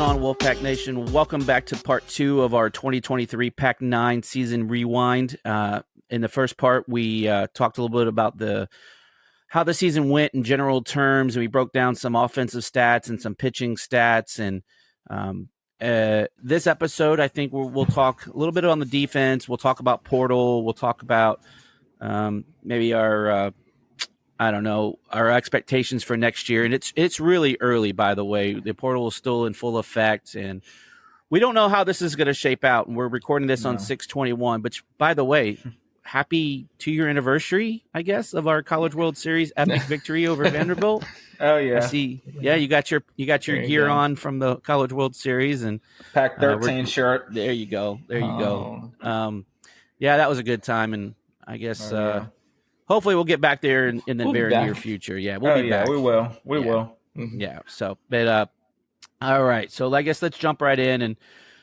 on, Wolfpack Nation? Welcome back to part 2 of our 2023 Pac-9 season rewind. In the first part, we talked a little bit about how the season went in general terms, and we broke down some offensive stats and some pitching stats. And this episode, I think we'll talk a little bit on the defense. We'll talk about Portal. We'll talk about maybe our our expectations for next year. And it's really early, by the way. The portal is still in full effect, and we don't know how this is going to shape out. And we're recording this on 6/21, but by the way, happy 2-year anniversary, I guess, of our College World Series epic victory over Vanderbilt. Oh yeah. I see. Yeah, you got your gear on from the College World Series and Pac 13 shirt. There you go. Yeah, that was a good time, and I guess hopefully we'll get back there in the very near future. Yeah, we'll be back. We will. We will. Mm-hmm. Yeah. So, but all right. So I guess let's jump right in. And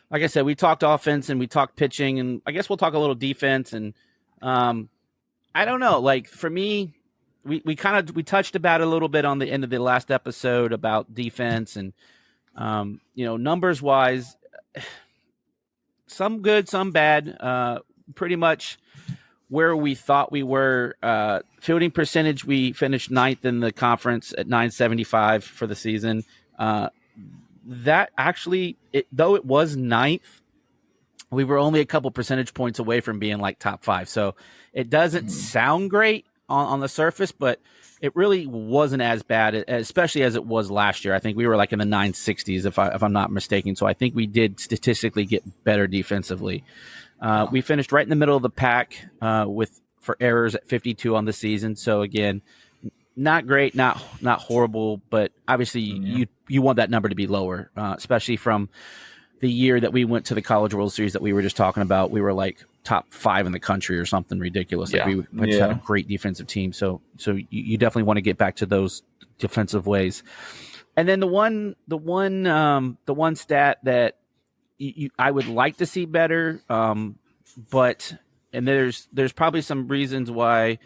like I said, we talked offense and we talked pitching, and I guess we'll talk a little defense. And I don't know. Like for me, we touched about it a little bit on the end of the last episode about defense and numbers wise, some good, some bad. Pretty much where we thought we were. Fielding percentage, we finished 9th in the conference at .975 for the season. That actually, though it was 9th, we were only a couple percentage points away from being like top 5. So it doesn't sound great on the surface, but it really wasn't as bad, especially as it was last year. I think we were like in the 960s, if I'm not mistaken. So I think we did statistically get better defensively. We finished right in the middle of the pack for errors at 52 on the season. So again, not great, not horrible, but obviously you want that number to be lower, especially from the year that we went to the College World Series that we were just talking about. We were like top 5 in the country or something ridiculous. Like we just had a great defensive team. So you definitely want to get back to those defensive ways. And then the one stat that I would like to see better, but there's probably some reasons why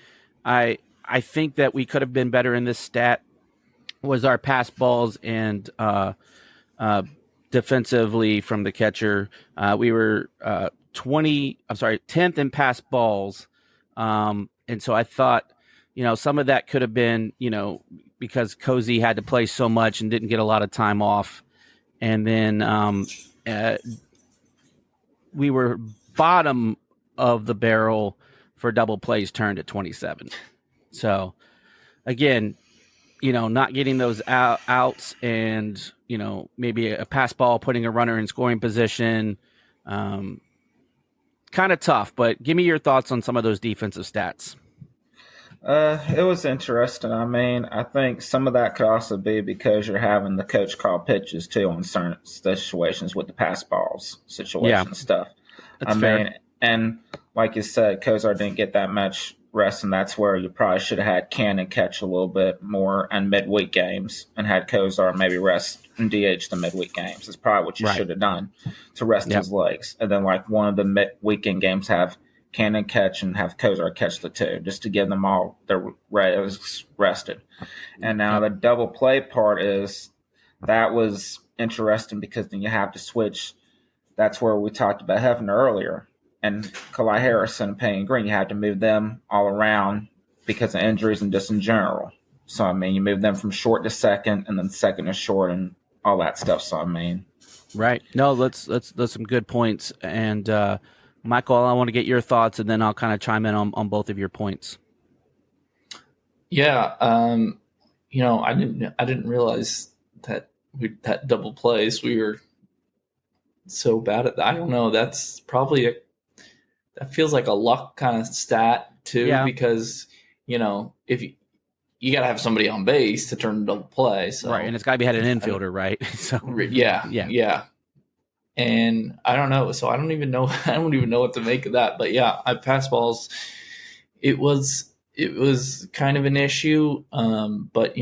I think that we could have been better in this stat was our pass balls and defensively from the catcher. We were 10th in pass balls, and so I thought some of that could have been because Cozy had to play so much and didn't get a lot of time off, and then we were bottom of the barrel for double plays turned at 27. So again, not getting those outs and, maybe a pass ball, putting a runner in scoring position, kind of tough, but give me your thoughts on some of those defensive stats. It was interesting. I mean, I think some of that could also be because you're having the coach call pitches too on certain situations with the pass balls stuff. That's fair. Mean, and like you said, Kozar didn't get that much rest, and that's where you probably should have had Cannon catch a little bit more in midweek games and had Kozar maybe rest and DH the midweek games. That's probably what you should have done to rest his legs. And then like one of the weekend games have Cannon catch and have Kozar catch the 2 just to give them all their rested. And now the double play part that was interesting because then you have to switch. That's where we talked about Hefner earlier. And Kalai Harrison and Payne Green, you had to move them all around because of injuries and just in general. So, I mean, you move them from short to second and then second to short and all that stuff. So, I mean. Right. No, that's some good points. And, Michael, I want to get your thoughts, and then I'll kind of chime in on both of your points. Yeah. I didn't realize that that double plays, we were so bad at that. I don't know. That's probably that feels like a luck kind of stat too, because if you got to have somebody on base to turn a double play, so right, and it's got to be had an infielder, right? So yeah. And I don't know, so I don't even know what to make of that. But yeah, I pass balls. It was kind of an issue, but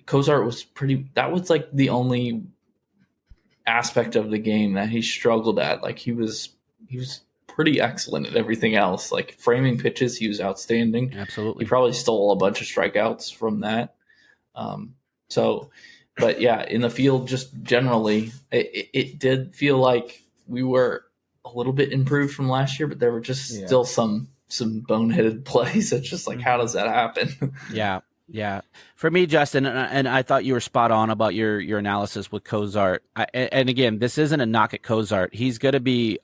Kozart was that was like the only aspect of the game that he struggled at. Like he was pretty excellent at everything else. Like framing pitches, he was outstanding. Absolutely. He probably stole a bunch of strikeouts from that. So But yeah, in the field, just generally, it did feel like we were a little bit improved from last year, but there were just still some boneheaded plays. It's just like, how does that happen? Yeah. For me, Justin, and I thought you were spot on about your analysis with Cozart. And again, this isn't a knock at Cozart. He's going to be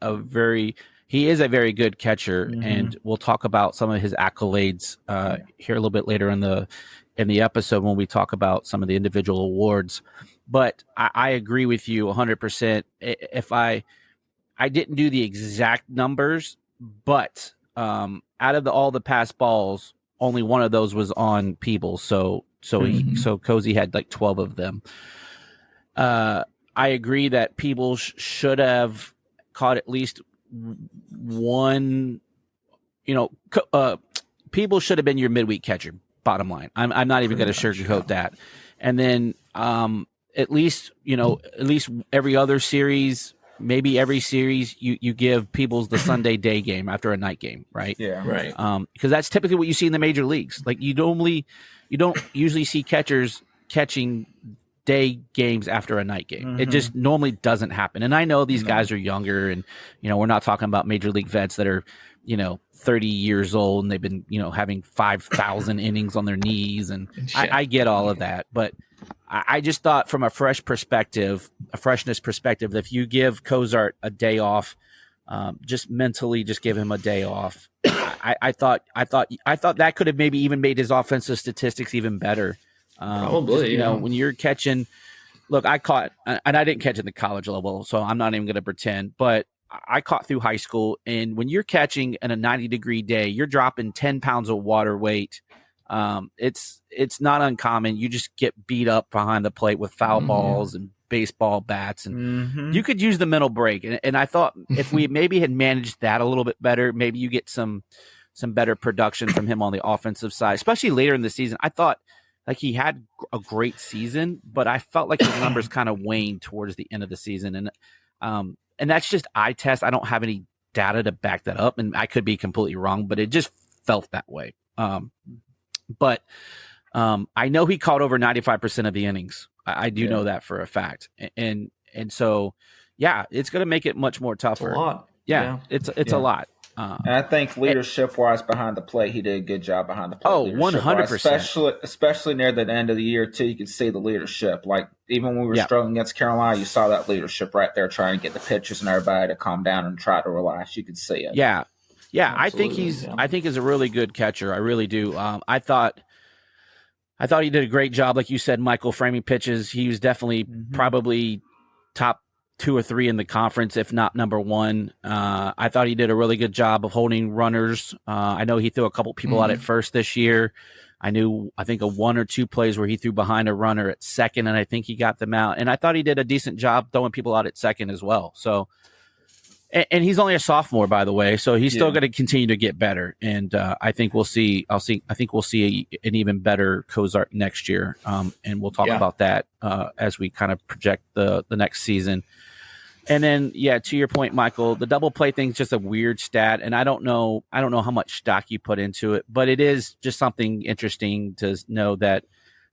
he is a very good catcher, and we'll talk about some of his accolades here a little bit later in the episode when we talk about some of the individual awards. But I agree with you 100%. If I didn't do the exact numbers, but out of all the pass balls, only one of those was on Peebles. So Cozy had like 12 of them. I agree that Peebles should have caught at least one. Peebles should have been your midweek catcher. Bottom line, I'm not even going to sugarcoat that. And then at least every other series, maybe every series, you give Peebles the Sunday day game after a night game, right? Yeah, right. Because that's typically what you see in the major leagues. Like you don't usually see catchers catching day games after a night game. It just normally doesn't happen. And I know these guys are younger, and we're not talking about major league vets that are 30 years old and they've been having 5,000 innings on their knees, and I get all of that, but I just thought from a freshness perspective, that if you give Cozart a day off, just mentally, just give him a day off. I thought that could have maybe even made his offensive statistics even better. Probably, when you're catching. Look, I caught, and I didn't catch at the college level, so I'm not even going to pretend, but I caught through high school, and when you're catching in a 90-degree day, you're dropping 10 pounds of water weight. It's not uncommon. You just get beat up behind the plate with foul balls and baseball bats, and you could use the mental break. And I thought if we maybe had managed that a little bit better, maybe you get some better production from him on the offensive side, especially later in the season. I thought like he had a great season, but I felt like his numbers kind of waned towards the end of the season. And that's just eye test. I don't have any data to back that up, and I could be completely wrong, but it just felt that way. But I know he caught over 95% of the innings. I do know that for a fact. And so, yeah, it's going to make it much more tougher. It's a lot. Yeah. It's a lot. And I think leadership-wise behind the plate, he did a good job behind the plate. Oh, 100%. Especially near the end of the year, too, you could see the leadership. Like, even when we were struggling against Carolina, you saw that leadership right there trying to get the pitchers and everybody to calm down and try to relax. You could see it. Yeah. I think he's a really good catcher. I really do. I thought he did a great job, like you said, Michael, framing pitches. He was definitely probably top 2 or 3 in the conference, if not number 1. I thought he did a really good job of holding runners. I know he threw a couple people out at first this year. I think a 1 or 2 plays where he threw behind a runner at second, and I think he got them out. And I thought he did a decent job throwing people out at second as well. So, and he's only a sophomore, by the way, so he's still going to continue to get better. And I think we'll see. I think we'll see an even better Cozart next year. And we'll talk about that as we kind of project the next season. And then, to your point, Michael, the double play thing is just a weird stat, and I don't know how much stock you put into it, but it is just something interesting to know that,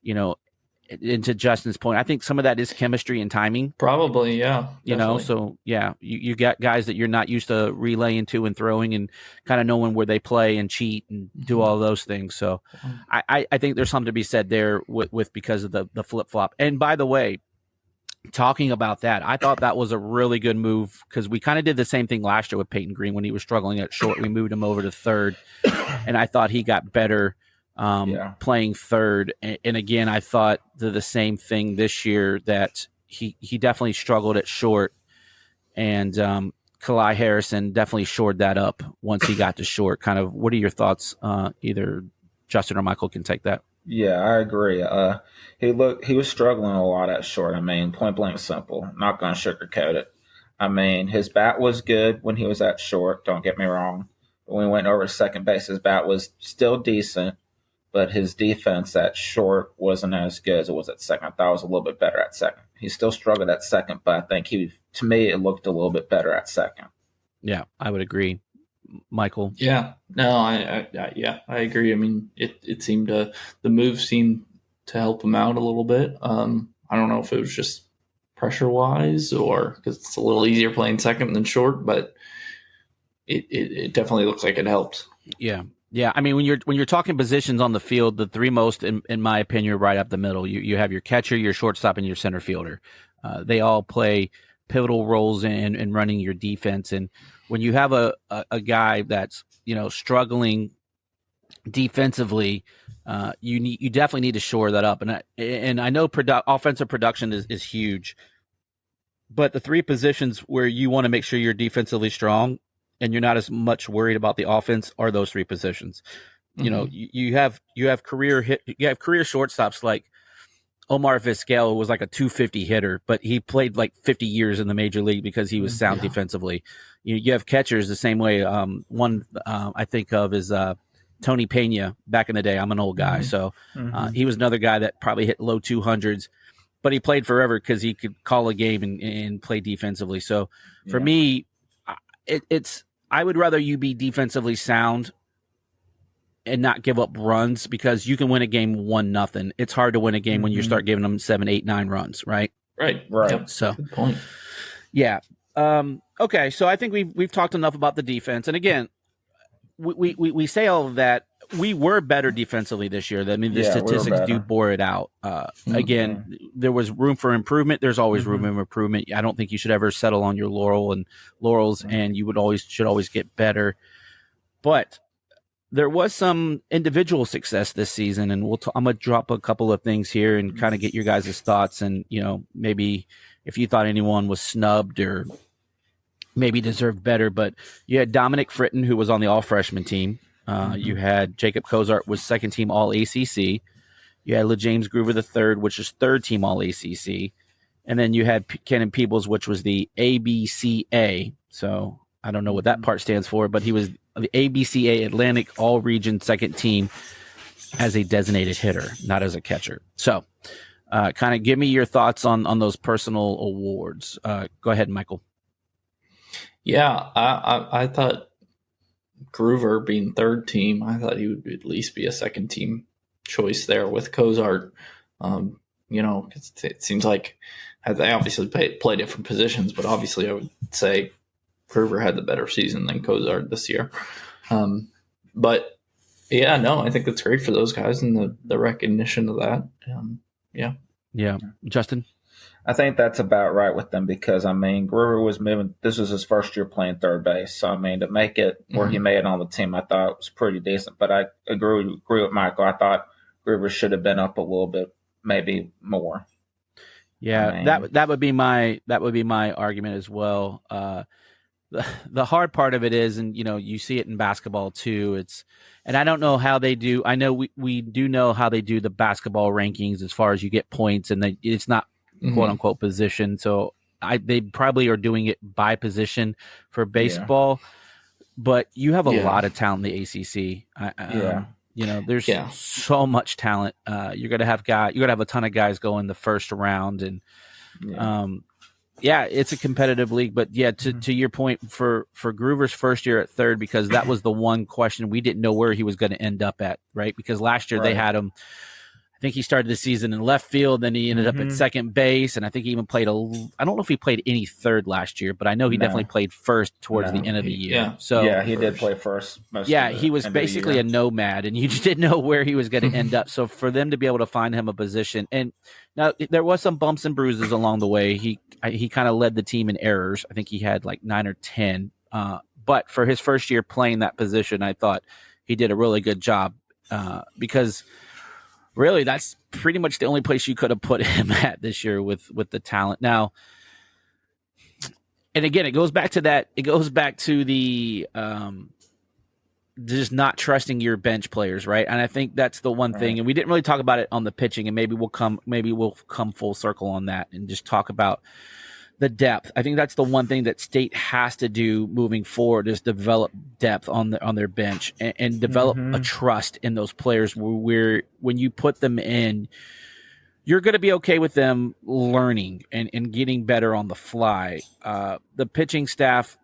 and to Justin's point, I think some of that is chemistry and timing. Probably, yeah. So you got guys that you're not used to relaying to and throwing, and kind of knowing where they play and cheat and do all those things. So I think there's something to be said there with because of the flip flop. And by the way, talking about that, I thought that was a really good move because we kind of did the same thing last year with Peyton Green when he was struggling at short. We moved him over to third, and I thought he got better playing third. And again, I thought the same thing this year, that he definitely struggled at short, and Kalai Harrison definitely shored that up once he got to short. Kind of, what are your thoughts? Either Justin or Michael can take that. Yeah, I agree. He was struggling a lot at short. I mean, point blank simple. Not going to sugarcoat it. I mean, his bat was good when he was at short. Don't get me wrong. But when we went over to second base, his bat was still decent, but his defense at short wasn't as good as it was at second. I thought it was a little bit better at second. He still struggled at second, but I think to me, it looked a little bit better at second. Yeah, I would agree. Michael? Yeah, no, I agree. I mean, the move seemed to help him out a little bit. I don't know if it was just pressure wise or because it's a little easier playing second than short, but it definitely looks like it helped. Yeah. Yeah, I mean, when you're talking positions on the field, the three most, in my opinion, are right up the middle. You have your catcher, your shortstop, and your center fielder. They all play pivotal roles in running your defense. And when you have a guy that's struggling defensively, you definitely need to shore that up. And I know offensive production is huge, but the three positions where you want to make sure you're defensively strong and you're not as much worried about the offense are those three positions. Mm-hmm. You have career shortstops like Omar Vizquel, who was like a 250 hitter, but he played like 50 years in the major league because he was sound defensively. You have catchers the same way. One I think of is Tony Pena back in the day. I'm an old guy, so he was another guy that probably hit low 200s, but he played forever because he could call a game and play defensively. So for me, it's I would rather you be defensively sound and not give up runs because you can win a game 1-0. It's hard to win a game when you start giving them 7, 8, 9 runs, right? Right. Yep. So, good point. Yeah. Okay. So I think we've talked enough about the defense, and again, we say all of that. We were better defensively this year. I mean, the statistics do bore it out. Again, there was room for improvement. There's always room for improvement. I don't think you should ever settle on your laurels, and you should always get better. But there was some individual success this season, and I'm going to drop a couple of things here and kind of get your guys' thoughts, and maybe if you thought anyone was snubbed or maybe deserved better. But you had Dominic Fritton, who was on the all-freshman team. You had Jacob Cozart was second-team All-ACC. You had LeJames Groover III, which is third-team All-ACC. And then you had Kenan Peebles, which was the ABCA. So I don't know what that part stands for, but he was the ABCA Atlantic All-Region second team as a designated hitter, not as a catcher. So kind of give me your thoughts on those personal awards. Go ahead, Michael. Yeah, I thought Groover being third team, I thought he would at least be a second team choice there with Cozart. It seems like they obviously play different positions, but obviously I would say Groover had the better season than Cozart this year. But yeah, no, I think that's great for those guys and the recognition of that. Yeah. Justin? I think that's about right with them because, Groover was moving. This was his first year playing third base. So, to make it where he made it on the team, I thought it was pretty decent. But I agree with Michael. I thought Groover should have been up a little bit, maybe more. Yeah, that would be my argument as well. The hard part of it is, and you see it in basketball too. And I don't know how they do. I know we do know how they do the basketball rankings as far as you get points, and it's not quote unquote position. So they probably are doing it by position for baseball, but you have a lot of talent in the ACC. There's so much talent. You're gonna have a ton of guys go in the first round, and it's a competitive league. But to your point, for Groover's first year at third, because that was the one question we didn't know where he was going to end up at, right? Because last year they had him. I think he started the season in left field, then he ended up at second base, and I think he even played I don't know if he played any third last year, but I know he definitely played first towards the end of the year. He did play first. He was basically a nomad, and you just didn't know where he was going to end up. So for them to be able to find him a position, and now there was some bumps and bruises along the way. He kind of led the team in errors. I think he had like 9 or 10. But for his first year playing that position, I thought he did a really good job because really that's pretty much the only place you could have put him at this year with the talent. Now, and again, it goes back to the just not trusting your bench players, right? And I think that's the one thing, and we didn't really talk about it on the pitching, and maybe we'll come full circle on that and just talk about the depth. I think that's the one thing that State has to do moving forward is develop depth on their bench and develop a trust in those players where when you put them in, you're going to be okay with them learning and getting better on the fly. The pitching staff,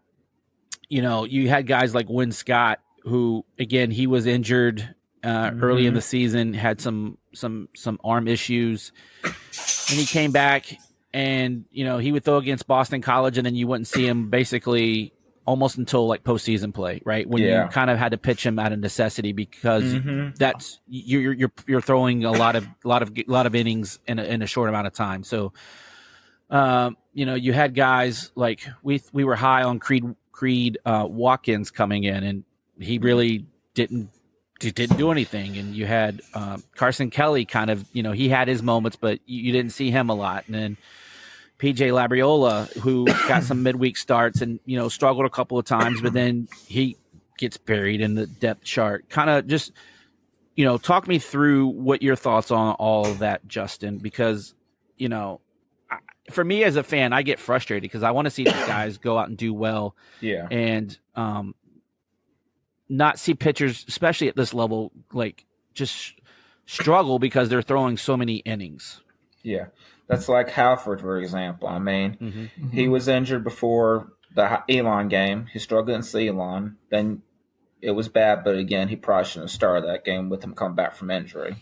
you had guys like Wynn Scott, who, again, he was injured early in the season, had some arm issues, and he came back, and he would throw against Boston College, and then you wouldn't see him basically almost until like postseason play, right? When you kind of had to pitch him out of necessity because that's you're throwing a lot of innings in a short amount of time. So, you had guys like we were high on Creed Watkins coming in, and he really didn't do anything. And you had Carson Kelly kind of, he had his moments, but you didn't see him a lot. And then PJ Labriola, who got some midweek starts and, struggled a couple of times, but then he gets buried in the depth chart. Kind of just, talk me through what your thoughts on all of that, Justin, because, for me as a fan, I get frustrated because I want to see these guys go out and do well. Yeah. And not see pitchers, especially at this level, like just struggle because they're throwing so many innings. Yeah. That's like Halford, for example. I mean, he was injured before the Elon game. He struggled against Elon. Then it was bad, but again, he probably shouldn't have started that game with him coming back from injury.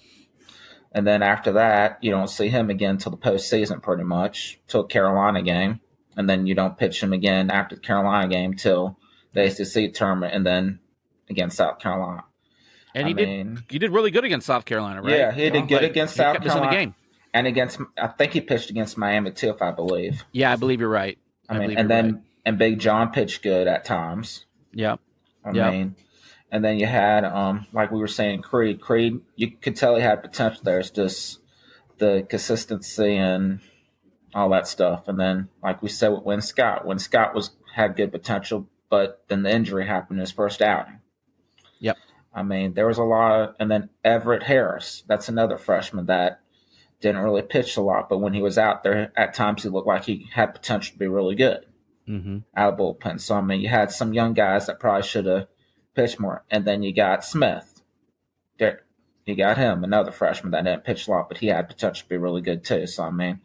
And then after that, you don't see him again until the postseason pretty much, till Carolina game. And then you don't pitch him again after the Carolina game till the ACC tournament and then against South Carolina. And he did really good against South Carolina, right? Yeah, he did good against South Carolina. In the game. And I think he pitched against Miami too, if I believe. Yeah, I believe you're right. And Big John pitched good at times. Yeah. I mean, and then you had, like we were saying, Creed. Creed, you could tell he had potential there. It's just the consistency and all that stuff. And then, like we said with Win Scott had good potential, but then the injury happened in his first outing. Yep. I mean, there was a lot and then Everett Harris, that's another freshman that didn't really pitch a lot, but when he was out there, at times he looked like he had potential to be really good out of bullpen. So, I mean, you had some young guys that probably should have pitched more. And then you got Smith. You got him, another freshman that didn't pitch a lot, but he had potential to be really good too. So, I mean,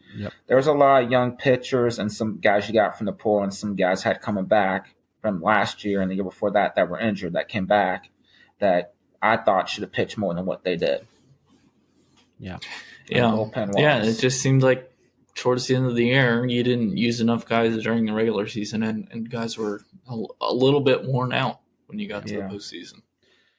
there was a lot of young pitchers and some guys you got from the pool and some guys had coming back from last year and the year before that were injured that came back that I thought should have pitched more than what they did. Yeah. Yeah, it just seemed like towards the end of the year, you didn't use enough guys during the regular season, and guys were a little bit worn out when you got to the postseason.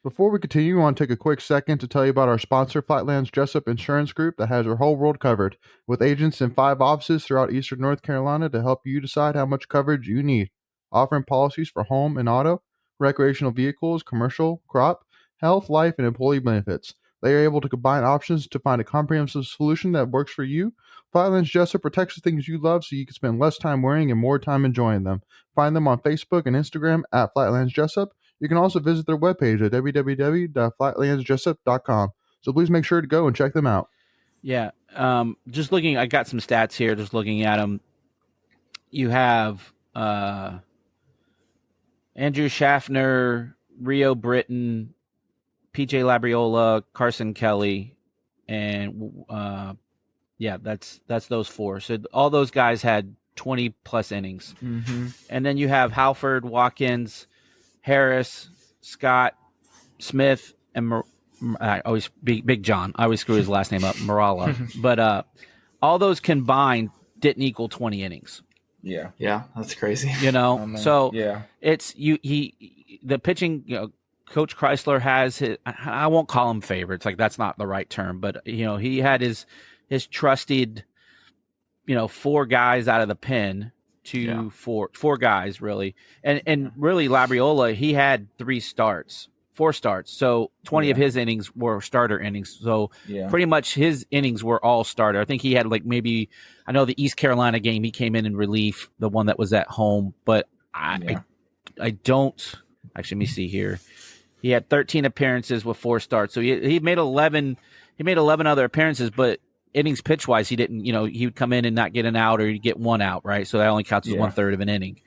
Before we continue, I want to take a quick second to tell you about our sponsor, Flatlands Jessup Insurance Group, that has your whole world covered, with agents in 5 offices throughout eastern North Carolina to help you decide how much coverage you need, offering policies for home and auto, recreational vehicles, commercial, crop, health, life, and employee benefits. They are able to combine options to find a comprehensive solution that works for you. Flatlands Jessup protects the things you love so you can spend less time worrying and more time enjoying them. Find them on Facebook and Instagram at Flatlands Jessup. You can also visit their webpage at www.flatlandsjessup.com. So please make sure to go and check them out. Yeah. Just looking, I got some stats here, just looking at them. You have Andrew Schaffner, Rio Britton, PJ Labriola, Carson Kelly, and that's those 4. So all those guys had 20 plus innings. And then you have Halford, Watkins, Harris, Scott, Smith, and I always Big John. I always screw his last name up, Morala. But all those combined didn't equal 20 innings. Yeah, that's crazy. It's the pitching. Coach Chrysler has his, I won't call him favorites, like that's not the right term, but he had his trusted 4 guys out of the pen to 4 guys really, and really Labriola, he had 4 starts, so 20 of his innings were starter innings, so pretty much his innings were all starter. I think he had maybe, I know the East Carolina game he came in relief, the one that was at home, but I don't actually, let me see here. He had 13 appearances with 4 starts. So he made 11. He made 11 other appearances, but innings pitch wise, he didn't. He would come in and not get an out, or he'd get 1 out, right? So that only counts as 1/3 of an inning.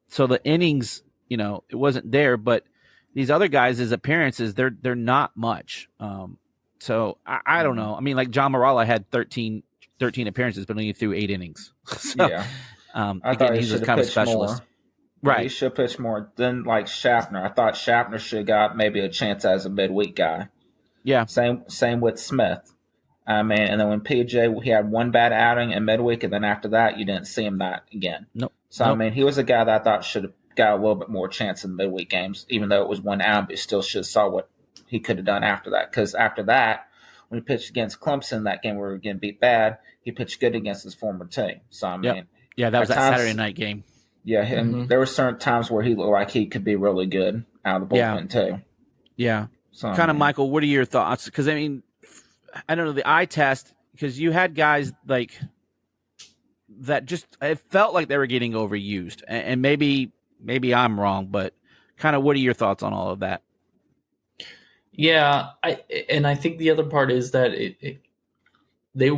So the innings, it wasn't there. But these other guys' appearances, they're not much. So I don't know. I mean, like John Morala had 13 appearances, but only threw 8 innings. So, I thought he's just kind of specialist. More. Right. He should pitch more than like Schaffner. I thought Schaffner should have got maybe a chance as a midweek guy. Yeah. Same with Smith. I mean, and then when PJ, he had one bad outing in midweek, and then after that, you didn't see him that again. Nope. So, I mean, he was a guy that I thought should have got a little bit more chance in the midweek games, even though it was one out, but he still should have saw what he could have done after that. Because after that, when he pitched against Clemson, that game where we were getting beat bad, he pitched good against his former team. So, I mean, yeah, that was that Saturday night game. Yeah, and there were certain times where he looked like he could be really good out of the bullpen, too. Yeah. So, kind of, Michael, what are your thoughts? Because, I mean, I don't know, the eye test, because you had guys like that just, it felt like they were getting overused. And maybe I'm wrong, but kind of what are your thoughts on all of that? Yeah, I think the other part is that they,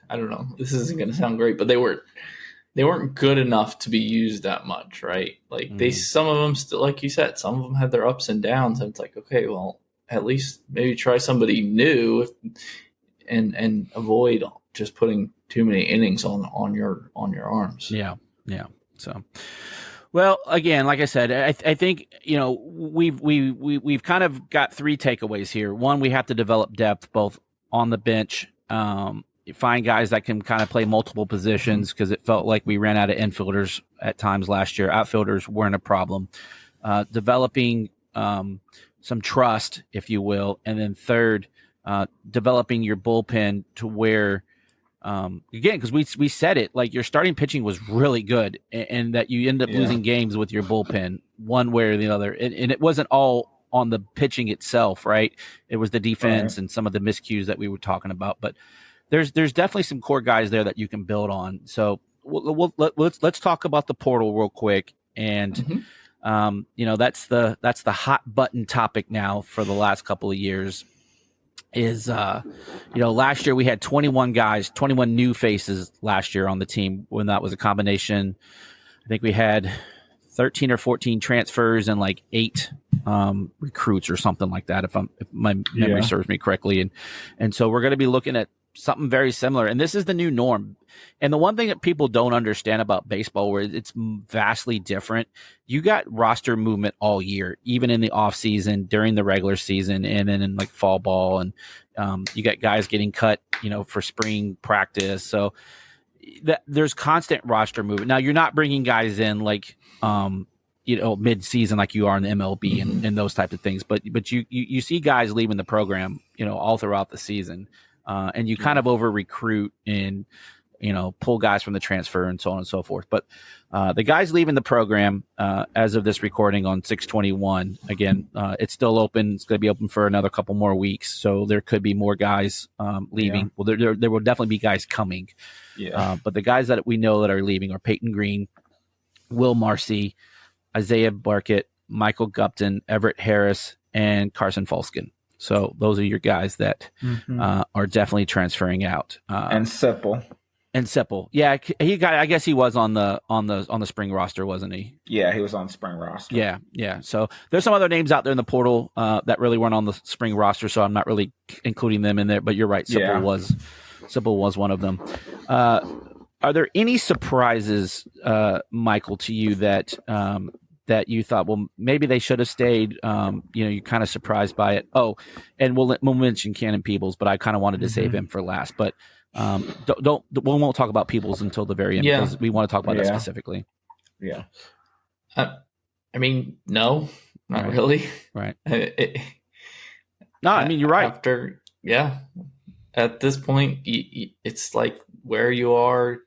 I don't know, this isn't going to sound great, but they weren't good enough to be used that much, right? Like some of them still, like you said, some of them had their ups and downs, and it's like, okay, well, at least maybe try somebody new and avoid just putting too many innings on your arms. Yeah. So, well, again, like I said, I think, you know, we've kind of got three takeaways here. One, we have to develop depth both on the bench, find guys that can kind of play multiple positions, because it felt like we ran out of infielders at times last year. Outfielders weren't a problem. Developing some trust, if you will. And then third, developing your bullpen to where, again, because we said it, like your starting pitching was really good, and that you end up losing games with your bullpen one way or the other. And it wasn't all on the pitching itself, right? It was the defense and some of the miscues that we were talking about. But there's definitely some core guys there that you can build on. So let's talk about the portal real quick. And you know, that's the hot button topic now for the last couple of years. Is you know, last year we had 21 new faces last year on the team, when that was a combination. I think we had 13 or 14 transfers and like 8 recruits or something like that, if my memory serves me correctly. And so we're going to be looking at something very similar, and this is the new norm. And the one thing that people don't understand about baseball, where it's vastly different, you got roster movement all year, even in the off season, during the regular season, and then in like fall ball, and you got guys getting cut, you know, for spring practice. So there's constant roster movement. Now you're not bringing guys in like you know, mid season like you are in the MLB and those types of things, but you see guys leaving the program, you know, all throughout the season. And you kind of over recruit and, you know, pull guys from the transfer and so on and so forth. But the guys leaving the program as of this recording on 6/21, again, it's still open. It's going to be open for another couple more weeks. So there could be more guys leaving. Well, there will definitely be guys coming. But the guys that we know that are leaving are Peyton Green, Will Marcy, Isaiah Barkett, Michael Gupton, Everett Harris, and Carson Folskin. So those are your guys that are definitely transferring out. And Sipple. Yeah, I guess he was on the spring roster, wasn't he? Yeah, he was on the spring roster. Yeah. So there's some other names out there in the portal that really weren't on the spring roster, so I'm not really including them in there. But you're right, Sipple was one of them. Are there any surprises, Michael, to you that you thought, well, maybe they should have stayed? You know, you're kind of surprised by it. Oh, and we'll mention Cannon Peebles, but I kind of wanted to save him for last. But we won't talk about Peebles until the very end, because we want to talk about that specifically. Yeah. I mean, no, not really. Right. No, I mean, you're right. At this point, it's like where you are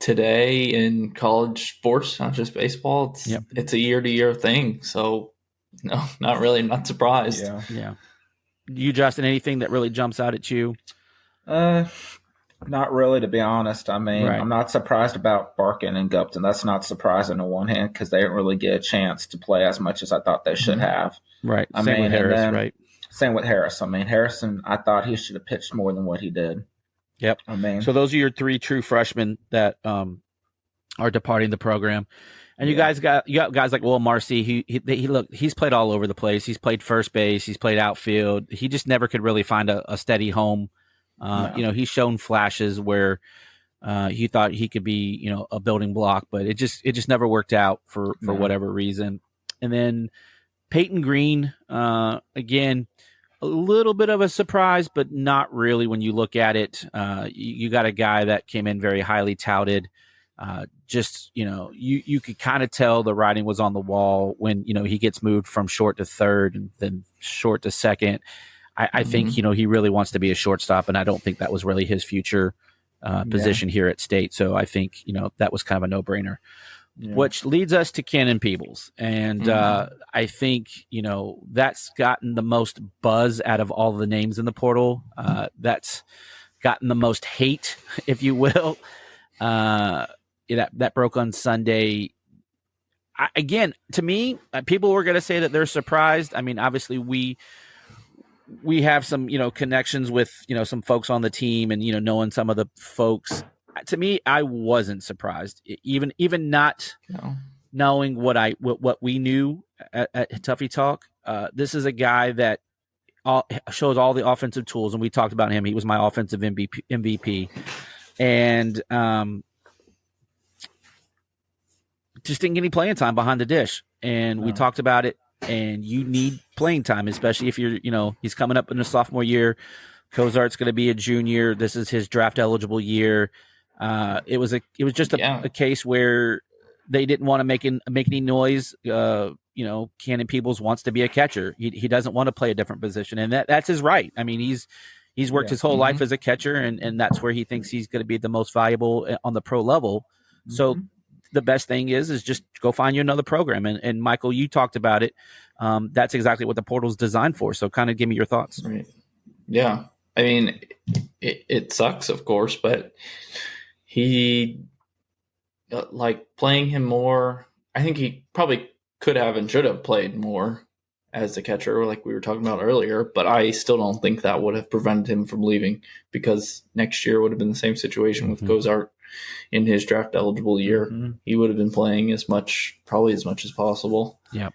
today in college sports, not just baseball. It's a year-to-year thing. So, no, not really. I'm not surprised. Yeah. You, Justin, anything that really jumps out at you? Not really, to be honest. I mean, I'm not surprised about Barkin and Gupton. That's not surprising on one hand, because they didn't really get a chance to play as much as I thought they should have. Right. Same with Harris, right? Same with Harris. I mean, Harrison, I thought he should have pitched more than what he did. Yep. I mean, so those are your 3 true freshmen that are departing the program, and you guys got guys like Will Marcy. He's played all over the place. He's played first base. He's played outfield. He just never could really find a steady home. You know, he's shown flashes where he thought he could be, you know, a building block, but it just never worked out for whatever reason. And then Peyton Green, again, a little bit of a surprise, but not really when you look at it. You got a guy that came in very highly touted. You could kind of tell the writing was on the wall when, he gets moved from short to third and then short to second. I think, he really wants to be a shortstop, and I don't think that was really his future position here at State. So I think, that was kind of a no-brainer. Yeah. Which leads us to Cannon Peebles. And I think, that's gotten the most buzz out of all the names in the portal. That's gotten the most hate, if you will. That broke on Sunday. Again, to me, people were going to say that they're surprised. I mean, obviously we have some, connections with, some folks on the team and, knowing some of the folks. To me, I wasn't surprised, even not knowing what we knew at Tuffy Talk. This is a guy that shows all the offensive tools, and we talked about him. He was my offensive MVP, and just didn't get any playing time behind the dish. And we talked about it. And you need playing time, especially if you're, he's coming up in a sophomore year. Cozart's going to be a junior. This is his draft eligible year. It was just a case where they didn't want to make any noise. Cannon Peebles wants to be a catcher. He doesn't want to play a different position, and that's his right. I mean, he's worked his whole life as a catcher, and that's where he thinks he's going to be the most valuable on the pro level. So the best thing is just go find you another program. And Michael, you talked about it. That's exactly what the portal is designed for. So kind of give me your thoughts. Right. Yeah. I mean, it sucks, of course, but he playing him more. I think he probably could have and should have played more as a catcher, like we were talking about earlier, but I still don't think that would have prevented him from leaving, because next year would have been the same situation with Cozart in his draft eligible year. He would have been playing probably as much as possible. Yeah.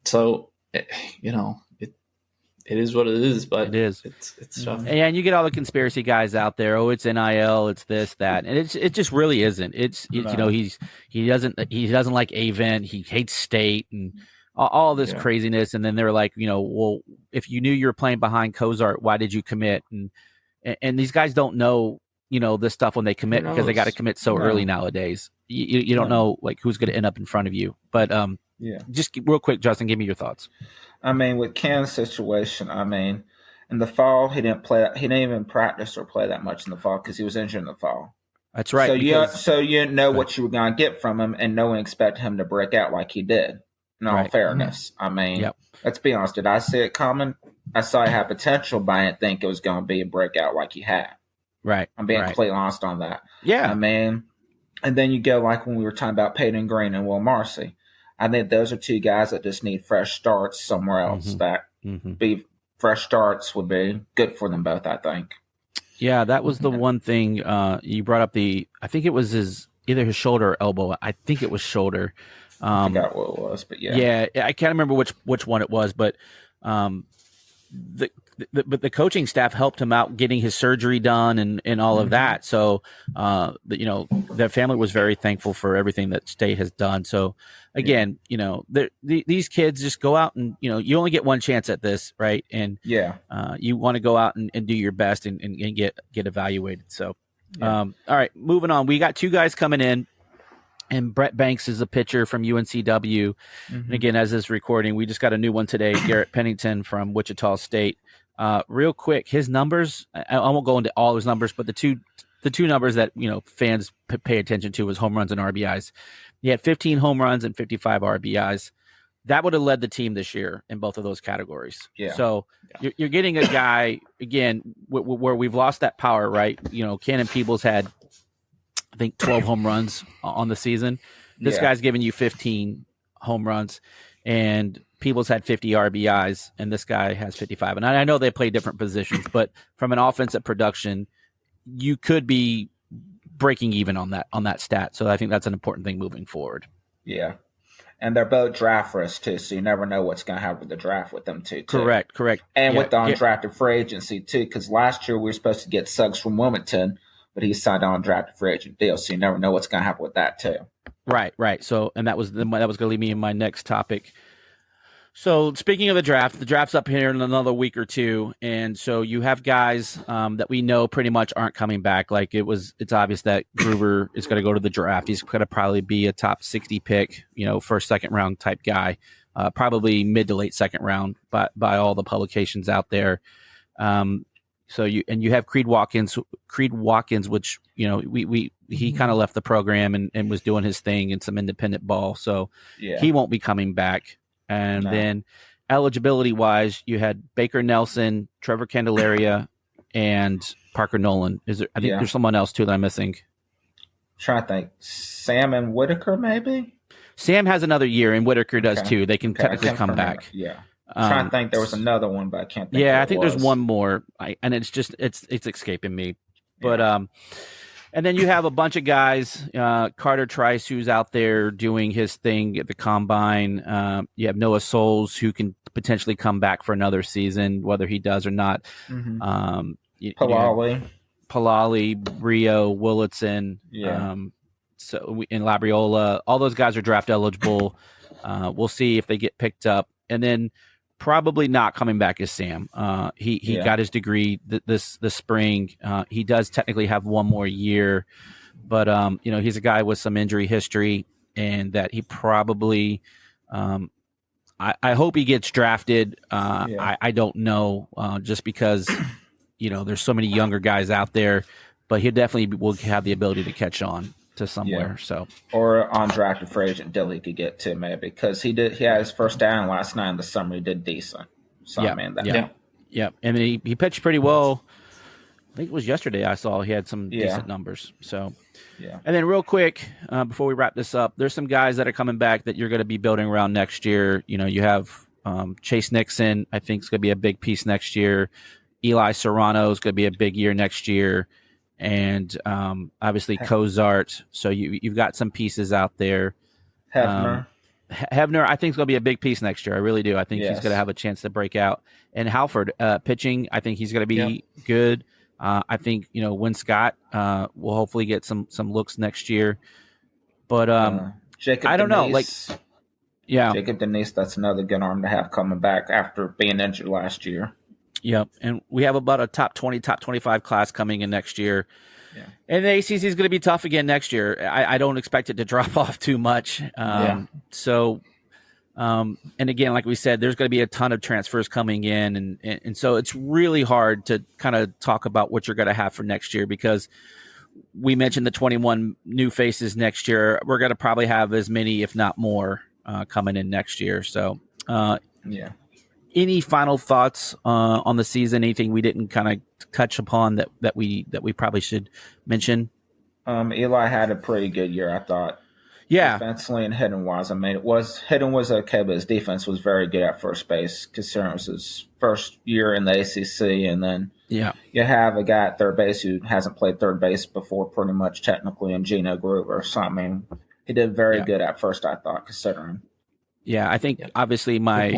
So, it is what it is, but it is. It's tough. And you get all the conspiracy guys out there. Oh, it's NIL, it's this, that, and it just really isn't. He doesn't like Avent. He hates State and all this craziness. And then they're like, well, if you knew you were playing behind Cozart, why did you commit? And these guys don't know, this stuff when they commit, because they got to commit so early nowadays. You don't know who's going to end up in front of you. But just real quick, Justin, give me your thoughts. I mean, with Ken's situation, in the fall he didn't play. He didn't even practice or play that much in the fall because he was injured in the fall. That's right. So you didn't know what you were going to get from him, and no one expected him to break out like he did. In all fairness, I mean, let's be honest. Did I see it coming? I saw it have potential, but I didn't think it was going to be a breakout like he had. Right. I'm being completely honest on that. Yeah. I mean, and then you go when we were talking about Peyton Green and Will Marcy. I think those are two guys that just need fresh starts somewhere else. That be fresh starts would be good for them both, I think. Yeah, that was the one thing you brought up. I think it was either his shoulder or elbow. I think it was shoulder. I forgot what it was, but yeah, I can't remember which one it was, but the coaching staff helped him out getting his surgery done and all of that. So, their family was very thankful for everything that State has done. So, again, these kids just go out and, you only get one chance at this, right? And you want to go out and do your best and get evaluated. So, all right, moving on. We got two guys coming in. And Brett Banks is a pitcher from UNCW. And again, as this recording, we just got a new one today, Garrett Pennington from Wichita State. Real quick, his numbers, I won't go into all his numbers, but the two numbers that, fans pay attention to was home runs and RBIs. He had 15 home runs and 55 RBIs. That would have led the team this year in both of those categories. Yeah. So you're getting a guy, again, where we've lost that power, right? Cannon Peebles had, I think, 12 home runs on the season. This guy's giving you 15 home runs, and Peebles had 50 RBIs, and this guy has 55. And I know they play different positions, but from an offensive production, you could be breaking even on that stat. So I think that's an important thing moving forward. Yeah. And they're both draft risks, too, so you never know what's going to happen with the draft with them, too. Correct. And with the undrafted free agency, too, because last year we were supposed to get Suggs from Wilmington, but he signed on drafted free agent deal, so you never know what's going to happen with that too. Right. So, and that was going to lead me in my next topic. So speaking of the draft's up here in another week or two, and so you have guys that we know pretty much aren't coming back. Like it's obvious that Gruber is going to go to the draft. He's going to probably be a top 60 pick, first, second round type guy, probably mid to late second round by all the publications out there. So you have Creed Watkins, which he kind of left the program and was doing his thing in some independent ball, so he won't be coming back. And then eligibility wise, you had Baker Nelson, Trevor Candelaria, and Parker Nolan. I think there's someone else too that I'm missing. Trying to think, Sam and Whitaker maybe. Sam has another year, and Whitaker does too. They can technically come back. Yeah. Trying to think, there was another one, but I can't think. Yeah, I think there's one more, and it's escaping me. But and then you have a bunch of guys, Carter Trice, who's out there doing his thing at the combine. You have Noah Souls, who can potentially come back for another season, whether he does or not. Mm-hmm. Palali, Rio, Willitson, and Labriola. All those guys are draft eligible. We'll see if they get picked up. And then probably not coming back is Sam. He got his degree this spring. He does technically have one more year, but he's a guy with some injury history, and that he probably. I hope he gets drafted. I don't know, just because there's so many younger guys out there, but he definitely will have the ability to catch on to somewhere. So, or undrafted free agent deal he could get to maybe, because he had his first down last night in the summer. He did decent. So yeah. And he pitched pretty well. I think it was yesterday I saw he had some decent numbers. So and then real quick, before we wrap this up, there's some guys that are coming back that you're going to be building around next year. You have Chase Nixon. I think is going to be a big piece next year. Eli Serrano is going to be a big year next year. And obviously Cozart. So you've got some pieces out there. Hefner, I think is going to be a big piece next year. I really do. I think he's going to have a chance to break out. And Halford pitching, I think he's going to be good. I think Win Scott will hopefully get some looks next year. But Jacob I don't know. Jacob Denise, that's another good arm to have coming back after being injured last year. Yep, and we have about a top 20, top 25 class coming in next year. Yeah. And the ACC is going to be tough again next year. I don't expect it to drop off too much. So, and again, like we said, there's going to be a ton of transfers coming in. And so it's really hard to kind of talk about what you're going to have for next year, because we mentioned the 21 new faces next year. We're going to probably have as many, if not more, coming in next year. So, any final thoughts on the season? Anything we didn't kind of touch upon that we probably should mention? Eli had a pretty good year, I thought. Yeah, defensively and hitting wise. I mean, hitting was okay, but his defense was very good at first base, considering it was his first year in the ACC. And then you have a guy at third base who hasn't played third base before, pretty much technically, in Gino Gruber. So I mean, he did very good at first, I thought, considering. Yeah, I think obviously my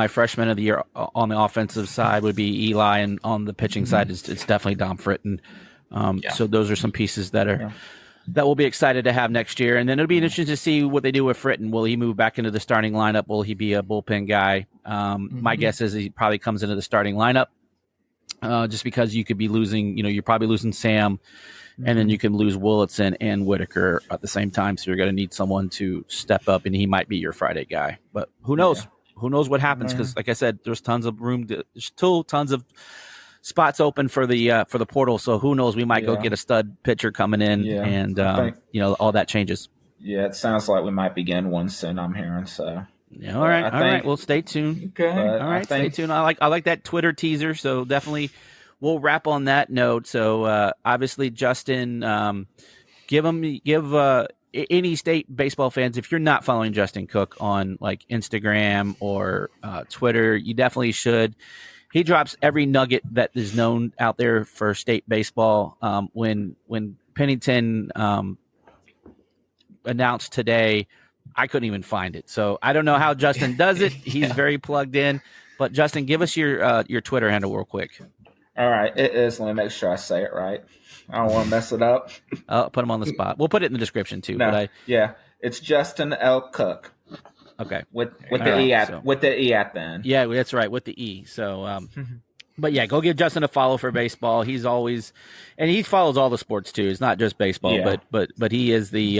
freshman of the year on the offensive side would be Eli, and on the pitching side it's definitely Dom Fritton. So those are some pieces that we'll be excited to have next year. And then it'll be interesting to see what they do with Fritton. Will he move back into the starting lineup? Will he be a bullpen guy? My guess is he probably comes into the starting lineup, just because you could be losing, you're probably losing Sam, and then you can lose Willitson and Whitaker at the same time. So you're going to need someone to step up, and he might be your Friday guy. But who knows? Yeah. Who knows what happens? Because, like I said, there's tons of room. There's still tons of spots open for the portal. So who knows? We might go get a stud pitcher coming in, and all that changes. Yeah, it sounds like we might be getting one soon. I'm hearing so. Yeah, all right. Well, stay tuned. Okay. All right, stay tuned. I like that Twitter teaser. So definitely, we'll wrap on that note. So obviously, Justin, give any state baseball fans, if you're not following Justin Cooke on like Instagram or Twitter, you definitely should. He drops every nugget that is known out there for state baseball. When Pennington announced today, I couldn't even find it. So I don't know how Justin does it. He's very plugged in. But Justin, give us your Twitter handle real quick. All right, it is. Let me make sure I say it right. I don't want to mess it up. I'll put him on the spot. We'll put it in the description too. No, it's Justin L. Cooke. Okay. With All the right, E at so- with the E at the end. Yeah, that's right, with the E. So, but yeah, go give Justin a follow for baseball. He's always, and he follows all the sports too. It's not just baseball, Yeah. but he is the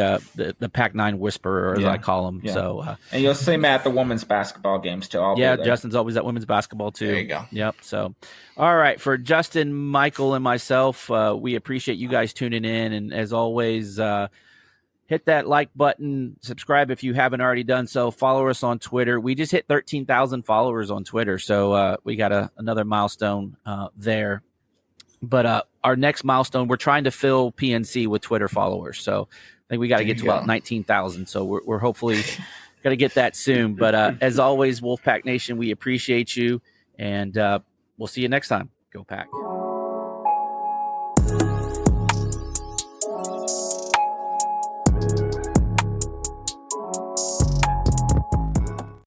Pac-9 whisperer, as Yeah. I call him. Yeah. So, And you'll see me at the women's basketball games too. I'll yeah, be there. Justin's always at women's basketball too. There you go. Yep. So, all right, for Justin, Michael, and myself, we appreciate you guys tuning in, and as always, hit that like button, subscribe if you haven't already done so. Follow us on Twitter. We just hit 13,000 followers on Twitter, so we got another milestone there. But our next milestone, we're trying to fill PNC with Twitter followers. So I think we got to get to about 19,000. So we're hopefully going to get that soon. But as always, Wolfpack Nation, we appreciate you, and we'll see you next time. Go Pack.